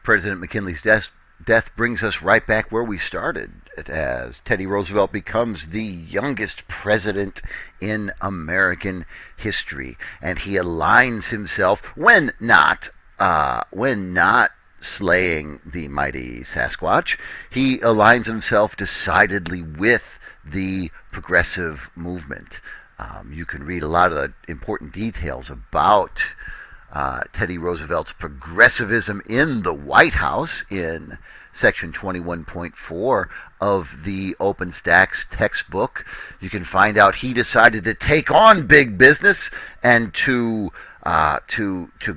President McKinley's death brings us right back where we started, as Teddy Roosevelt becomes the youngest president in American history, and he aligns himself, when not slaying the mighty Sasquatch, he aligns himself decidedly with the progressive movement. You can read a lot of the important details about Teddy Roosevelt's progressivism in the White House in Section 21.4 of the OpenStax textbook. You can find out he decided to take on big business and to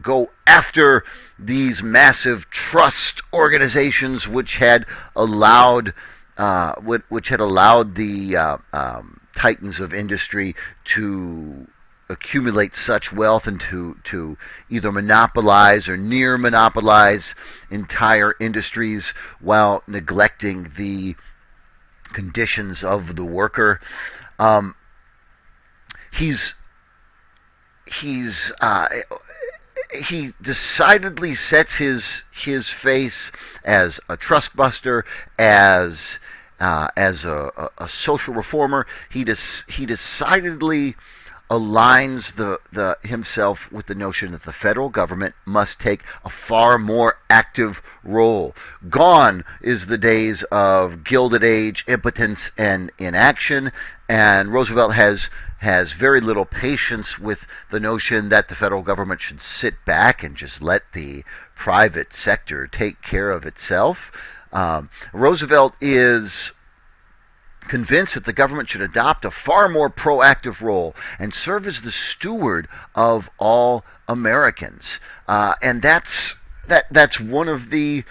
go after these massive trust organizations which had allowed the titans of industry to accumulate such wealth and to either monopolize or near monopolize entire industries while neglecting the conditions of the worker. He decidedly sets his face as a trust buster, as a social reformer. He decidedly aligns himself with the notion that the federal government must take a far more active role. Gone is the days of Gilded Age impotence and inaction, and Roosevelt has very little patience with the notion that the federal government should sit back and just let the private sector take care of itself. Roosevelt is convinced that the government should adopt a far more proactive role and serve as the steward of all Americans, and that's one of the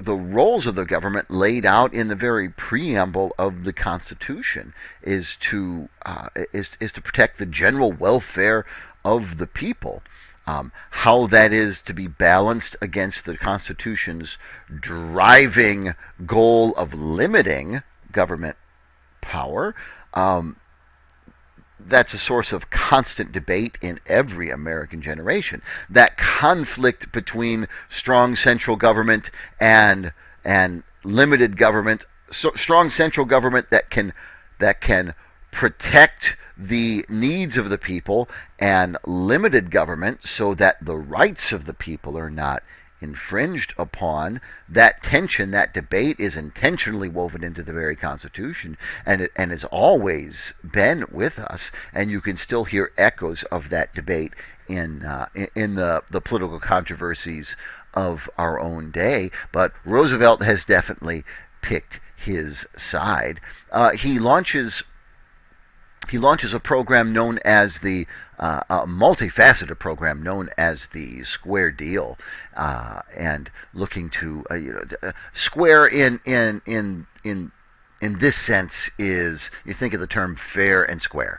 roles of the government laid out in the very preamble of the Constitution, is to protect the general welfare of the people. How that is to be balanced against the Constitution's driving goal of limiting government power, that's a source of constant debate in every American generation. That conflict between strong central government and limited government, strong central government that can protect the needs of the people, and limited government so that the rights of the people are not infringed upon. That tension, that debate, is intentionally woven into the very Constitution, and has always been with us. And you can still hear echoes of that debate in the political controversies of our own day. But Roosevelt has definitely picked his side. He launches a program known as a multifaceted program known as the Square Deal, and looking to square in this sense is, you think of the term fair and square.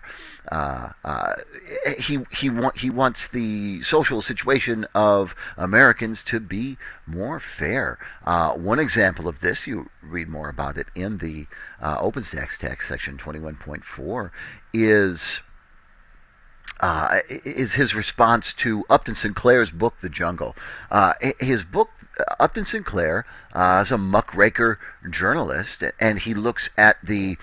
He wants the social situation of Americans to be more fair. One example of this, you read more about it in the OpenStax text, section 21.4, is his response to Upton Sinclair's book, The Jungle. His book, Upton Sinclair is a muckraker journalist, and he looks at the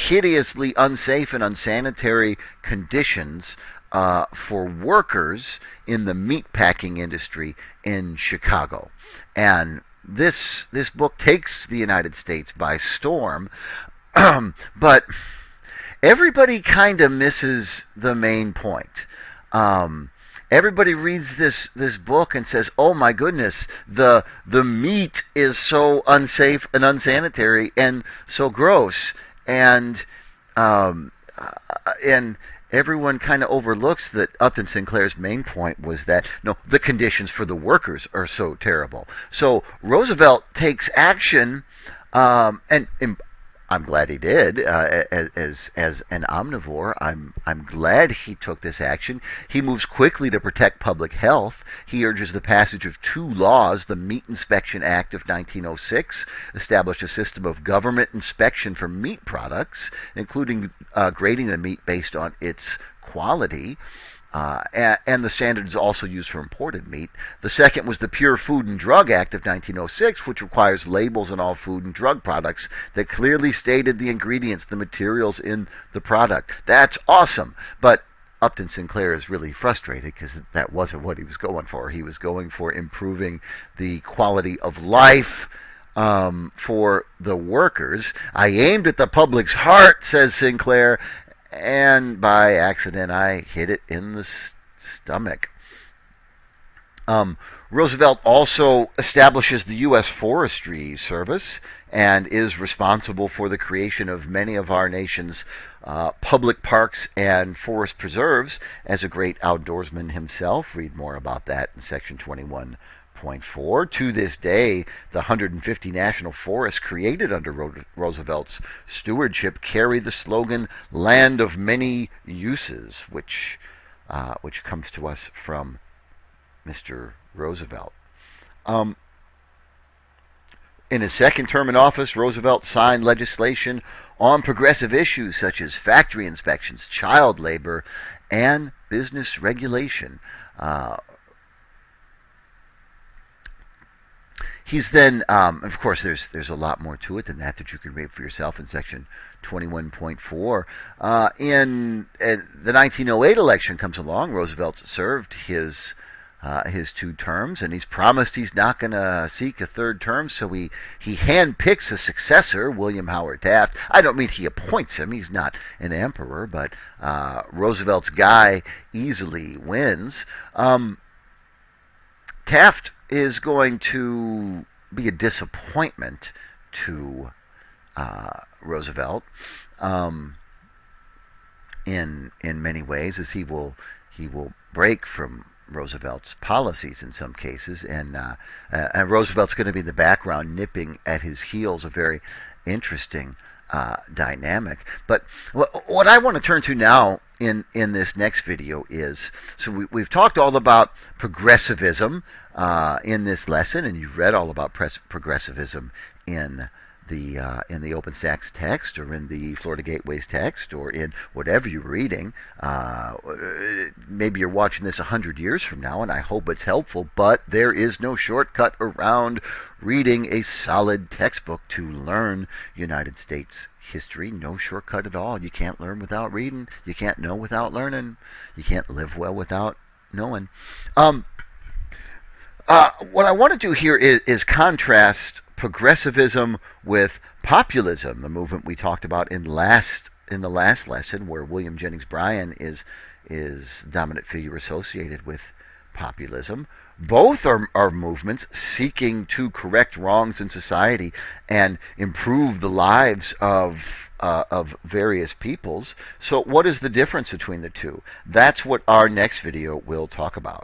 hideously unsafe and unsanitary conditions for workers in the meatpacking industry in Chicago. And this book takes the United States by storm, but everybody kind of misses the main point. Everybody reads this book and says, "Oh my goodness, the meat is so unsafe and unsanitary and so gross," and everyone kind of overlooks that Upton Sinclair's main point was that no, the conditions for the workers are so terrible. So Roosevelt takes action, and I'm glad he did. As an omnivore, I'm glad he took this action. He moves quickly to protect public health. He urges the passage of two laws. The Meat Inspection Act of 1906 established a system of government inspection for meat products, including grading the meat based on its quality. and the standards also used for imported meat. The second was the Pure Food and Drug Act of 1906, which requires labels on all food and drug products that clearly stated the ingredients, the materials in the product. That's awesome, but Upton Sinclair is really frustrated because that wasn't what he was going for. He was going for improving the quality of life for the workers. I aimed at the public's heart, says Sinclair, and by accident I hit it in the stomach. Roosevelt also establishes the U.S. Forestry Service and is responsible for the creation of many of our nation's public parks and forest preserves as a great outdoorsman himself. Read more about that in section 21.4. To this day, the 150 national forests created under Roosevelt's stewardship carry the slogan "Land of Many Uses," which comes to us from Mr. Roosevelt. In his second term in office, Roosevelt signed legislation on progressive issues such as factory inspections, child labor, and business regulation. He's then, of course, there's a lot more to it than that you can read for yourself in section 21.4. In the 1908 election comes along, Roosevelt served his 2 terms, and he's promised he's not going to seek a third term, so he handpicks a successor, William Howard Taft. I don't mean he appoints him, he's not an emperor, but Roosevelt's guy easily wins. Taft is going to be a disappointment to Roosevelt in many ways, as he will break from Roosevelt's policies in some cases, and Roosevelt's going to be in the background nipping at his heels, a very interesting dynamic. But what I want to turn to now in this next video is, so we've talked all about progressivism in this lesson, and you've read all about progressivism in the OpenStax text, or in the Florida Gateways text, or in whatever you're reading. Maybe you're watching this 100 years from now, and I hope it's helpful, but there is no shortcut around reading a solid textbook to learn United States history. No shortcut at all. You can't learn without reading. You can't know without learning. You can't live well without knowing. What I want to do here is contrast progressivism with populism, the movement we talked about in the last lesson, where William Jennings Bryan is dominant figure associated with populism. Both are movements seeking to correct wrongs in society and improve the lives of various peoples. So what is the difference between the two? That's what our next video will talk about.